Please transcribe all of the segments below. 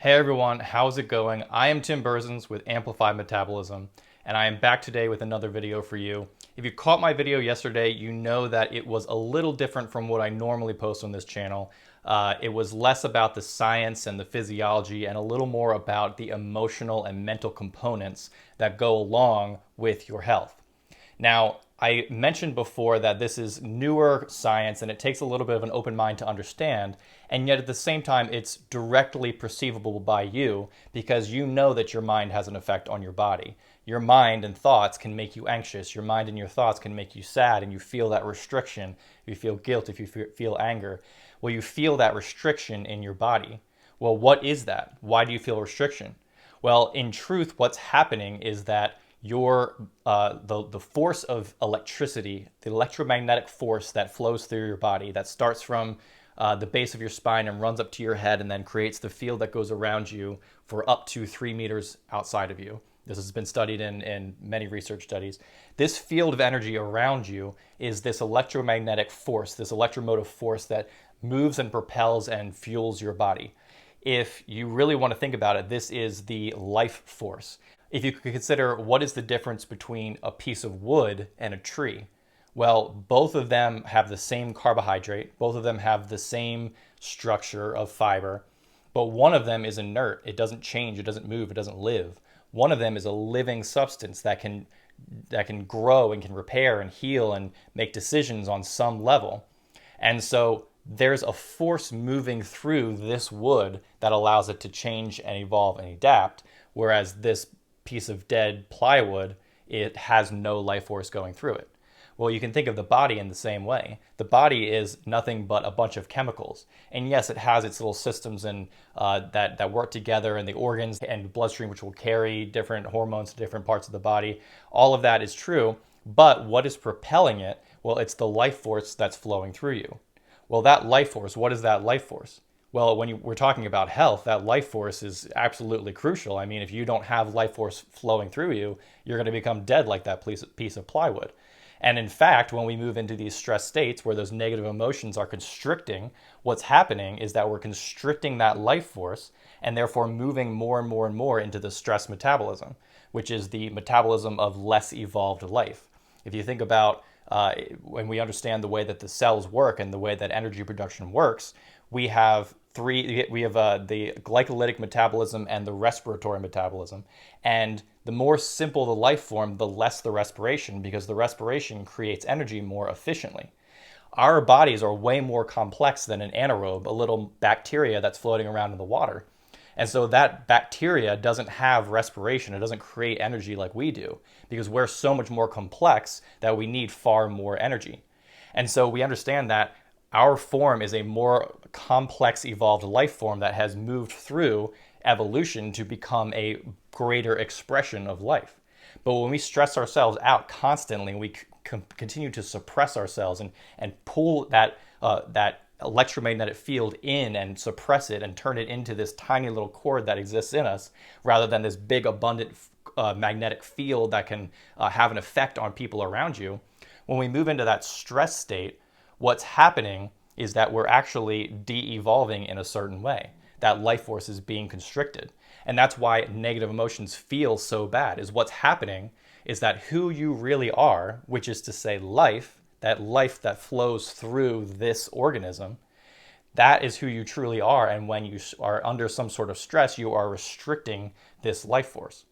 Hey everyone, how's it going? I am Tim Berzins with Amplified Metabolism, and I am back today with another video for you. If you caught my video yesterday, you know that it was a little different from what I normally post on this channel. It was less about the science and the physiology and a little more about the emotional and mental components that go along with your health. Now, I mentioned before that this is newer science and it takes a little bit of an open mind to understand, and yet at the same time, it's directly perceivable by you because you know that your mind has an effect on your body. Your mind and thoughts can make you anxious. Your mind and your thoughts can make you sad, and you feel that restriction. If you feel guilt, if you feel anger, well, you feel that restriction in your body. Well, what is that? Why do you feel restriction? Well, in truth, what's happening is that the force of electricity, the electromagnetic force that flows through your body, that starts from the base of your spine and runs up to your head and then creates the field that goes around you for up to 3 meters outside of you. This has been studied in many research studies. This field of energy around you is this electromagnetic force, this electromotive force that moves and propels and fuels your body. If you really want to think about it, this is the life force. If you could consider what is the difference between a piece of wood and a tree, well, both of them have the same carbohydrate, both of them have the same structure of fiber, but one of them is inert. It doesn't change, it doesn't move, it doesn't live. One of them is a living substance that can grow and can repair and heal and make decisions on some level. And so there's a force moving through this wood that allows it to change and evolve and adapt, whereas this piece of dead plywood, it has no life force going through it. Well, you can think of the body in the same way. The body is nothing but a bunch of chemicals. And yes, it has its little systems and that work together, and the organs and bloodstream, which will carry different hormones to different parts of the body. All of that is true. But what is propelling it? Well, it's the life force that's flowing through you. Well, that life force, what is that life force? Well, when we're talking about health, that life force is absolutely crucial. I mean, if you don't have life force flowing through you, you're going to become dead like that piece of plywood. And in fact, when we move into these stress states where those negative emotions are constricting, what's happening is that we're constricting that life force and therefore moving more and more and more into the stress metabolism, which is the metabolism of less evolved life. If you think about when we understand the way that the cells work and the way that energy production works, we have the glycolytic metabolism and the respiratory metabolism. And the more simple the life form, the less the respiration, because the respiration creates energy more efficiently. Our bodies are way more complex than an anaerobe, a little bacteria that's floating around in the water. And so that bacteria doesn't have respiration. It doesn't create energy like we do, because we're so much more complex that we need far more energy. And so we understand that our form is a more complex, evolved life form that has moved through evolution to become a greater expression of life. But when we stress ourselves out constantly, we continue to suppress ourselves and pull that electromagnetic field in and suppress it and turn it into this tiny little cord that exists in us, rather than this big, abundant magnetic field that can have an effect on people around you. When we move into that stress state, what's happening is that we're actually de-evolving in a certain way. That life force is being constricted. And that's why negative emotions feel so bad, is what's happening is that who you really are, which is to say life that flows through this organism, that is who you truly are. And when you are under some sort of stress, you are restricting this life force.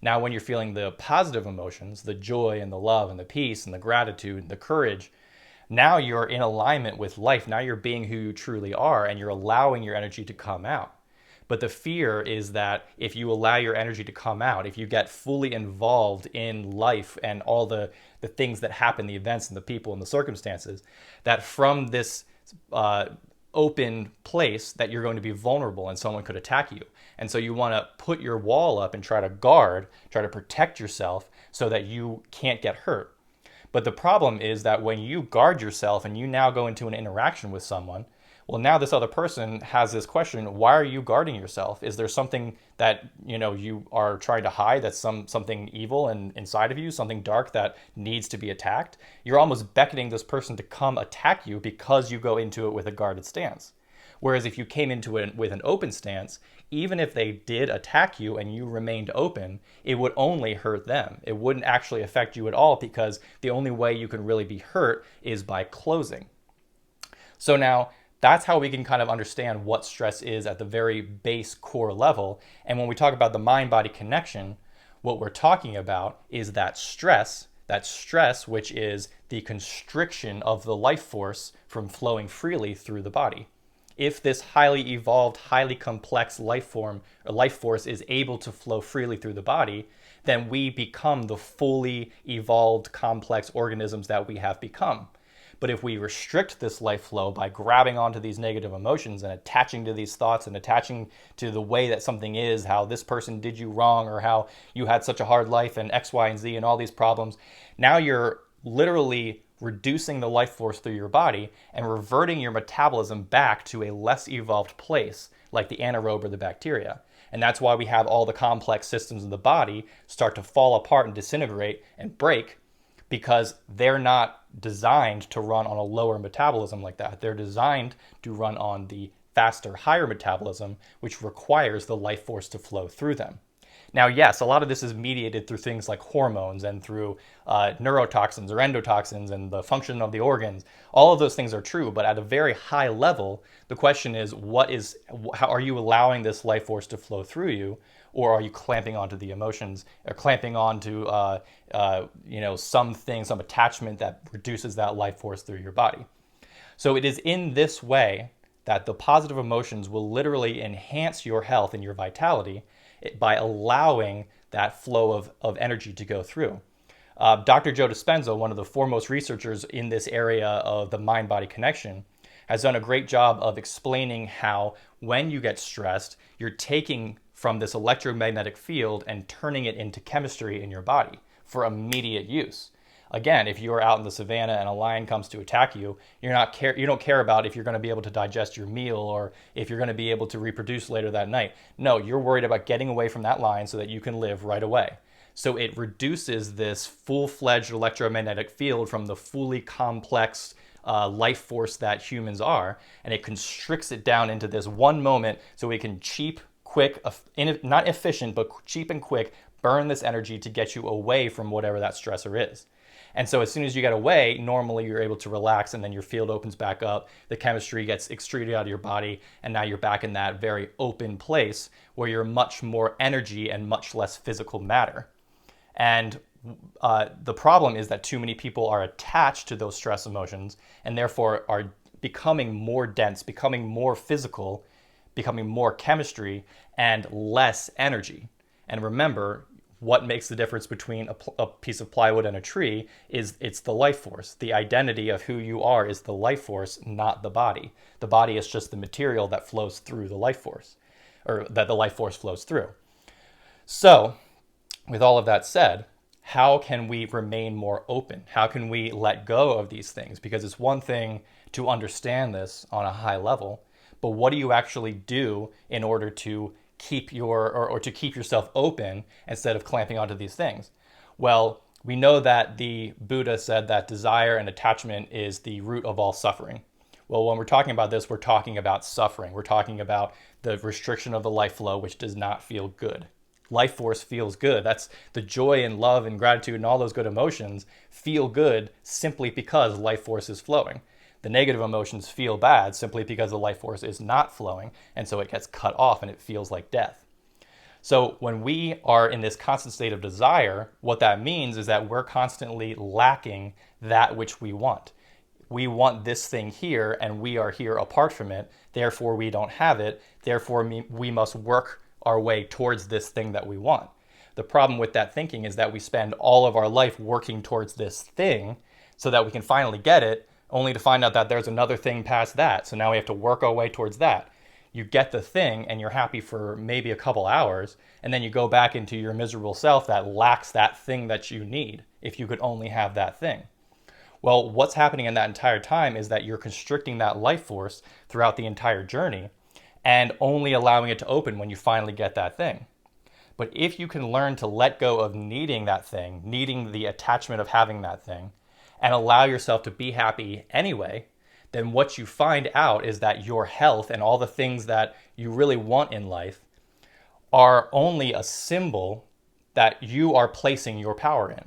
Now, when you're feeling the positive emotions, the joy and the love and the peace and the gratitude and the courage, now you're in alignment with life. Now you're being who you truly are, and you're allowing your energy to come out. But the fear is that if you allow your energy to come out, if you get fully involved in life and all the things that happen, the events and the people and the circumstances, that from this open place that you're going to be vulnerable and someone could attack you. And so you want to put your wall up and try to try to protect yourself so that you can't get hurt. But the problem is that when you guard yourself and you now go into an interaction with someone, well, now this other person has this question: why are you guarding yourself? Is there something that you are trying to hide? That's something evil and inside of you, something dark that needs to be attacked. You're almost beckoning this person to come attack you because you go into it with a guarded stance. Whereas if you came into it with an open stance, even if they did attack you and you remained open, it would only hurt them. It wouldn't actually affect you at all, because the only way you can really be hurt is by closing. So now that's how we can kind of understand what stress is at the very base core level. And when we talk about the mind-body connection, what we're talking about is that stress, which is the constriction of the life force from flowing freely through the body. If this highly evolved, highly complex life force is able to flow freely through the body, then we become the fully evolved, complex organisms that we have become. But if we restrict this life flow by grabbing onto these negative emotions and attaching to these thoughts and attaching to the way that something is, how this person did you wrong, or how you had such a hard life and X, Y, and Z and all these problems, now you're literally reducing the life force through your body and reverting your metabolism back to a less evolved place, like the anaerobe or the bacteria. And that's why we have all the complex systems of the body start to fall apart and disintegrate and break, because they're not designed to run on a lower metabolism like that. They're designed to run on the faster, higher metabolism, which requires the life force to flow through them. Now, yes, a lot of this is mediated through things like hormones and through neurotoxins or endotoxins and the function of the organs. All of those things are true, but at a very high level, the question is, how are you allowing this life force to flow through you, or are you clamping onto the emotions, or clamping onto some attachment that reduces that life force through your body? So it is in this way that the positive emotions will literally enhance your health and your vitality by allowing that flow of energy to go through. Dr. Joe Dispenza, one of the foremost researchers in this area of the mind-body connection, has done a great job of explaining how when you get stressed, you're taking from this electromagnetic field and turning it into chemistry in your body for immediate use. Again, if you're out in the savannah and a lion comes to attack you, you don't care about if you're going to be able to digest your meal or if you're going to be able to reproduce later that night. No, you're worried about getting away from that lion so that you can live right away. So it reduces this full-fledged electromagnetic field from the fully complex life force that humans are, and it constricts it down into this one moment so we can cheap, quick, not efficient, but cheap and quick, burn this energy to get you away from whatever that stressor is. And so as soon as you get away, normally you're able to relax, and then your field opens back up, the chemistry gets extruded out of your body, and now you're back in that very open place where you're much more energy and much less physical matter. And the problem is that too many people are attached to those stress emotions and therefore are becoming more dense, becoming more physical, becoming more chemistry and less energy. And remember, what makes the difference between a piece of plywood and a tree is it's the life force. The identity of who you are is the life force, not the body. The body is just the material that flows through the life force, or that the life force flows through. So, with all of that said, how can we remain more open? How can we let go of these things? Because it's one thing to understand this on a high level, but what do you actually do in order to keep to keep yourself open instead of clamping onto these things? Well, we know that the Buddha said that desire and attachment is the root of all suffering. Well, when we're talking about this, we're talking about suffering. We're talking about the restriction of the life flow, which does not feel good. Life force feels good. That's the joy and love and gratitude and all those good emotions feel good simply because life force is flowing. The negative emotions feel bad simply because the life force is not flowing, and so it gets cut off and it feels like death. So when we are in this constant state of desire, what that means is that we're constantly lacking that which we want. We want this thing here, and we are here apart from it. Therefore, we don't have it. Therefore, we must work our way towards this thing that we want. The problem with that thinking is that we spend all of our life working towards this thing so that we can finally get it, only to find out that there's another thing past that. So now we have to work our way towards that. You get the thing and you're happy for maybe a couple hours, and then you go back into your miserable self that lacks that thing that you need if you could only have that thing. Well, what's happening in that entire time is that you're constricting that life force throughout the entire journey and only allowing it to open when you finally get that thing. But if you can learn to let go of needing that thing, needing the attachment of having that thing, and allow yourself to be happy anyway, then what you find out is that your health and all the things that you really want in life are only a symbol that you are placing your power in.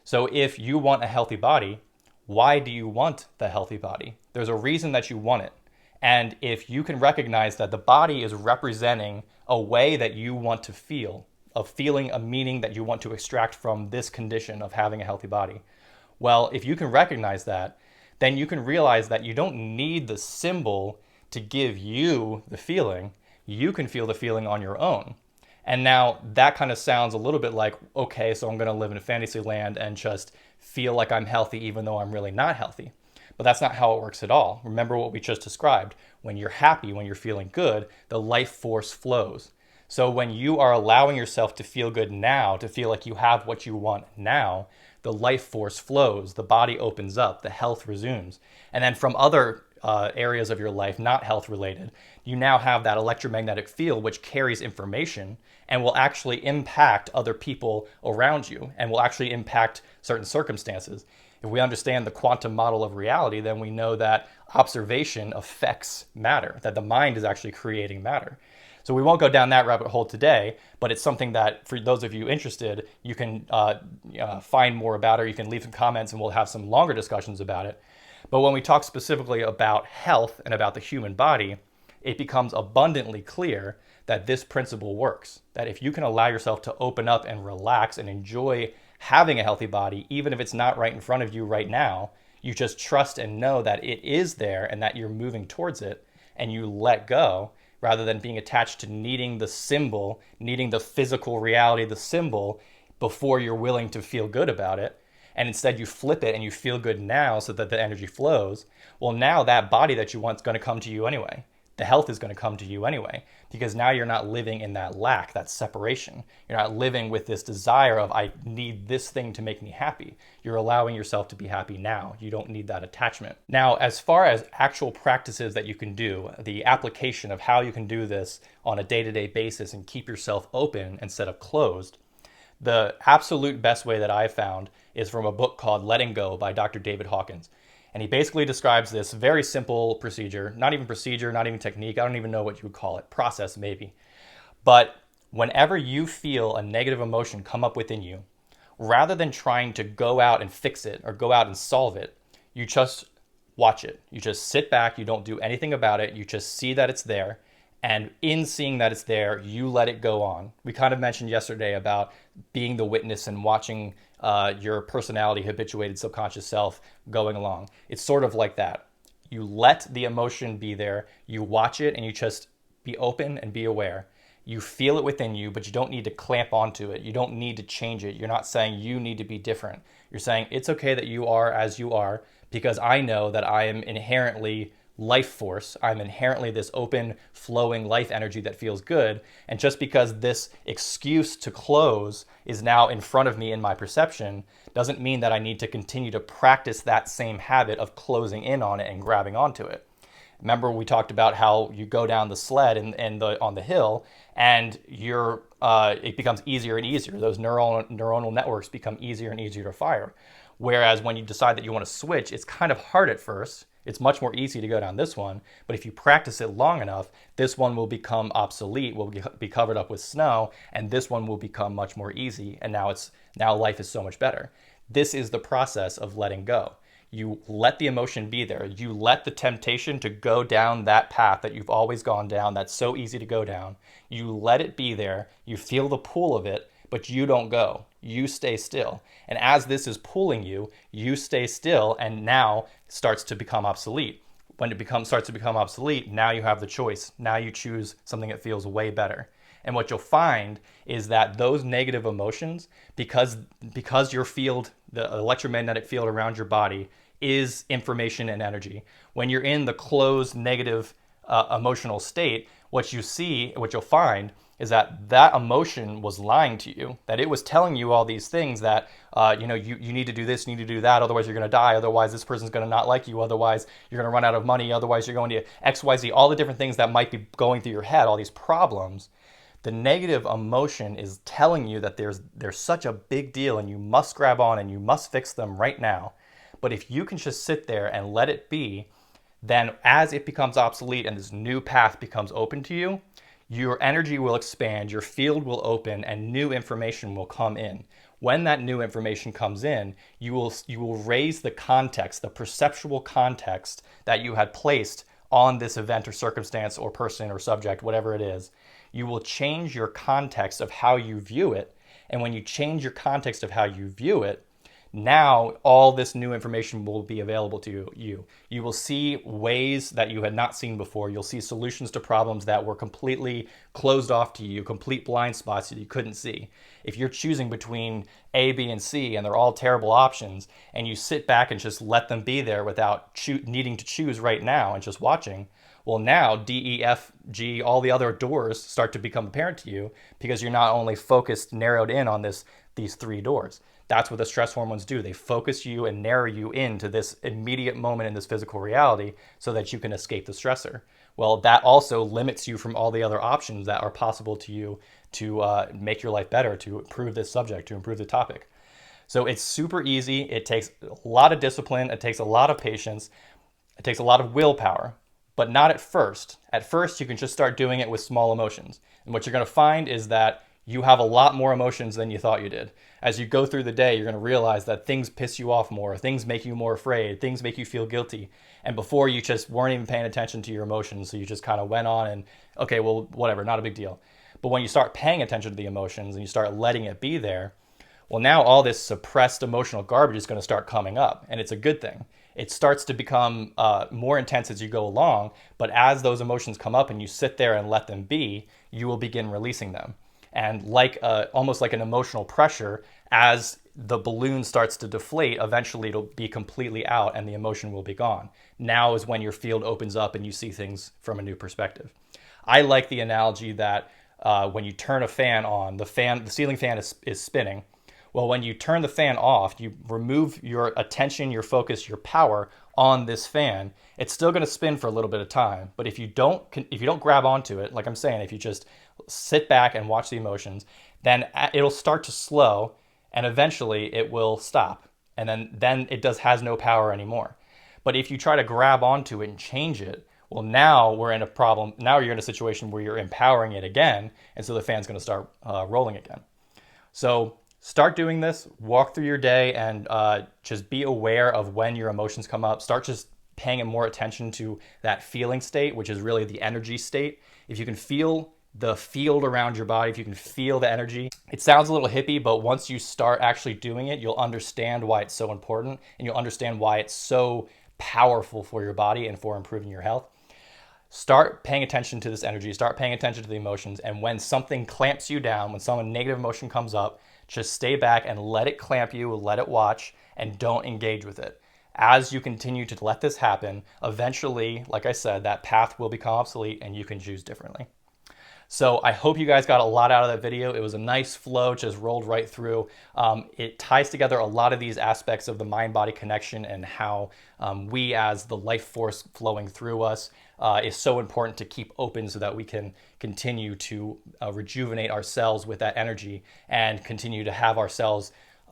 So if you want a healthy body, why do you want the healthy body? There's a reason that you want it. And if you can recognize that the body is representing a way that you want to feel, a feeling, a meaning that you want to extract from this condition of having a healthy body, well, if you can recognize that, then you can realize that you don't need the symbol to give you the feeling. You can feel the feeling on your own. And now that kind of sounds a little bit like, okay, so I'm going to live in a fantasy land and just feel like I'm healthy even though I'm really not healthy. But that's not how it works at all. Remember what we just described. When you're happy, when you're feeling good, the life force flows. So when you are allowing yourself to feel good now, to feel like you have what you want now, the life force flows, the body opens up, the health resumes. And then from other areas of your life, not health related, you now have that electromagnetic field which carries information and will actually impact other people around you and will actually impact certain circumstances. If we understand the quantum model of reality, then we know that observation affects matter, that the mind is actually creating matter. So we won't go down that rabbit hole today, but it's something that for those of you interested, you can find more about, or you can leave some comments and we'll have some longer discussions about it. But when we talk specifically about health and about the human body, it becomes abundantly clear that this principle works. That if you can allow yourself to open up and relax and enjoy having a healthy body, even if it's not right in front of you right now, you just trust and know that it is there and that you're moving towards it, and you let go rather than being attached to needing the symbol, needing the physical reality, the symbol, before you're willing to feel good about it. And instead you flip it and you feel good now so that the energy flows. Well, now that body that you want is going to come to you anyway. The health is going to come to you anyway, because now you're not living in that lack, that separation. You're not living with this desire of, I need this thing to make me happy. You're allowing yourself to be happy now. You don't need that attachment. Now, as far as actual practices that you can do, the application of how you can do this on a day-to-day basis and keep yourself open instead of closed, the absolute best way that I've found is from a book called Letting Go by Dr. David Hawkins. And he basically describes this very simple procedure, not even technique, I don't even know what you would call it, process maybe. But whenever you feel a negative emotion come up within you, rather than trying to go out and fix it or go out and solve it, you just watch it. You just sit back, you don't do anything about it, you just see that it's there. And in seeing that it's there, you let it go on. We kind of mentioned yesterday about being the witness and watching your personality, habituated subconscious self going along. It's sort of like that. You let the emotion be there, you watch it, and you just be open and be aware. You feel it within you, but you don't need to clamp onto it. You don't need to change it. You're not saying you need to be different. You're saying it's okay that you are as you are, because I know that I am inherently life force. I'm inherently this open, flowing life energy that feels good. And just because this excuse to close is now in front of me in my perception doesn't mean that I need to continue to practice that same habit of closing in on it and grabbing onto it. Remember, we talked about how you go down the sled on the hill, and it becomes easier and easier. Those neuronal networks become easier and easier to fire. Whereas when you decide that you want to switch, it's kind of hard at first. It's much more easy to go down this one, but if you practice it long enough, this one will become obsolete, will be covered up with snow, and this one will become much more easy, and now life is so much better. This is the process of letting go. You let the emotion be there. You let the temptation to go down that path that you've always gone down, that's so easy to go down. You let it be there. You feel the pull of it, but you don't go. You stay still. And as this is pulling you, you stay still, and now starts to become obsolete. When it starts to become obsolete, now you have the choice. Now you choose something that feels way better. And what you'll find is that those negative emotions, because your field, the electromagnetic field around your body, is information and energy. When you're in the closed negative emotional state, what you'll find is that emotion was lying to you, that it was telling you all these things that, you need to do this, you need to do that, otherwise you're going to die, otherwise this person's going to not like you, otherwise you're going to run out of money, otherwise you're going to XYZ, all the different things that might be going through your head, all these problems. The negative emotion is telling you that there's such a big deal and you must grab on and you must fix them right now. But if you can just sit there and let it be, then as it becomes obsolete and this new path becomes open to you, your energy will expand, your field will open, and new information will come in. When that new information comes in, you will raise the context, the perceptual context that you had placed on this event or circumstance or person or subject, whatever it is. You will change your context of how you view it. And when you change your context of how you view it, now all this new information will be available to you. You will see ways that you had not seen before. You'll see solutions to problems that were completely closed off to you, complete blind spots that you couldn't see. If you're choosing between A, B, and C, and they're all terrible options, and you sit back and just let them be there without needing to choose right now and just watching, well, now D, E, F, G, all the other doors start to become apparent to you because you're not only focused, narrowed in on these 3 doors. That's what the stress hormones do. They focus you and narrow you into this immediate moment in this physical reality so that you can escape the stressor. Well, that also limits you from all the other options that are possible to you to make your life better, to improve this subject, to improve the topic. So it's super easy. It takes a lot of discipline. It takes a lot of patience. It takes a lot of willpower, but not at first. At first, you can just start doing it with small emotions. And what you're going to find is that you have a lot more emotions than you thought you did. As you go through the day, you're going to realize that things piss you off more, things make you more afraid, things make you feel guilty. And before, you just weren't even paying attention to your emotions, so you just kind of went on and, okay, well, whatever, not a big deal. But when you start paying attention to the emotions and you start letting it be there, well, now all this suppressed emotional garbage is going to start coming up, and it's a good thing. It starts to become more intense as you go along, but as those emotions come up and you sit there and let them be, you will begin releasing them. And almost like an emotional pressure, as the balloon starts to deflate, eventually it'll be completely out and the emotion will be gone. Now is when your field opens up and you see things from a new perspective. I like the analogy that when you turn a fan on, the ceiling fan is spinning. Well, when you turn the fan off, you remove your attention, your focus, your power on this fan. It's still going to spin for a little bit of time, but if you don't grab onto it, like I'm saying, if you just sit back and watch the emotions, then it'll start to slow, and eventually it will stop, and then it has no power anymore. But if you try to grab onto it and change it, well, now we're in a problem. Now you're in a situation where you're empowering it again, and so the fan's going to start rolling again. So start doing this, walk through your day, and just be aware of when your emotions come up. Start just paying more attention to that feeling state, which is really the energy state. If you can feel the field around your body, if you can feel the energy, it sounds a little hippie, but once you start actually doing it, you'll understand why it's so important, and you'll understand why it's so powerful for your body and for improving your health. Start paying attention to this energy, start paying attention to the emotions, and when something clamps you down, when some negative emotion comes up, just stay back and let it clamp you, let it watch, and don't engage with it. As you continue to let this happen, eventually, like I said, that path will become obsolete and you can choose differently. So I hope you guys got a lot out of that video. It was a nice flow, just rolled right through. It ties together a lot of these aspects of the mind-body connection and how we as the life force flowing through us is so important to keep open so that we can continue to rejuvenate ourselves with that energy and continue to have ourselves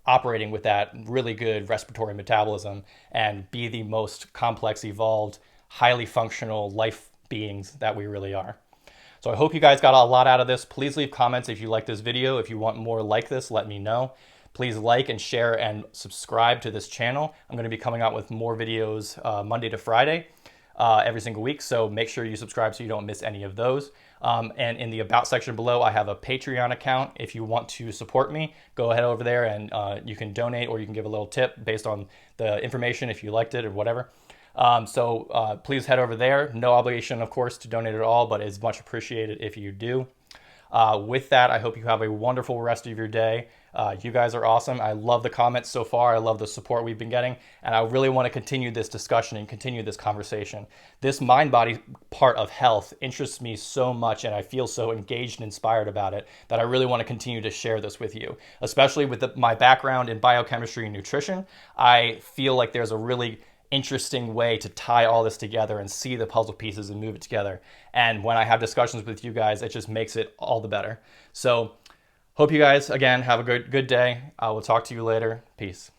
operating with that really good respiratory metabolism and be the most complex, evolved, highly functional life beings that we really are. So I hope you guys got a lot out of this. Please leave comments if you like this video. If you want more like this, let me know. Please like and share and subscribe to this channel. I'm going to be coming out with more videos Monday to Friday every single week, so make sure you subscribe so you don't miss any of those. And in the About section below, I have a Patreon account. If you want to support me, go ahead over there and you can donate or you can give a little tip based on the information if you liked it or whatever. Please head over there. No obligation, of course, to donate at all, but it's much appreciated if you do. With that, I hope you have a wonderful rest of your day. You guys are awesome. I love the comments so far. I love the support we've been getting, and I really want to continue this discussion and continue this conversation. This mind-body part of health interests me so much, and I feel so engaged and inspired about it that I really want to continue to share this with you. Especially with my background in biochemistry and nutrition, I feel like there's a really interesting way to tie all this together and see the puzzle pieces and move it together. And when I have discussions with you guys, it just makes it all the better. So hope you guys, again, have a good day. I will talk to you later. Peace.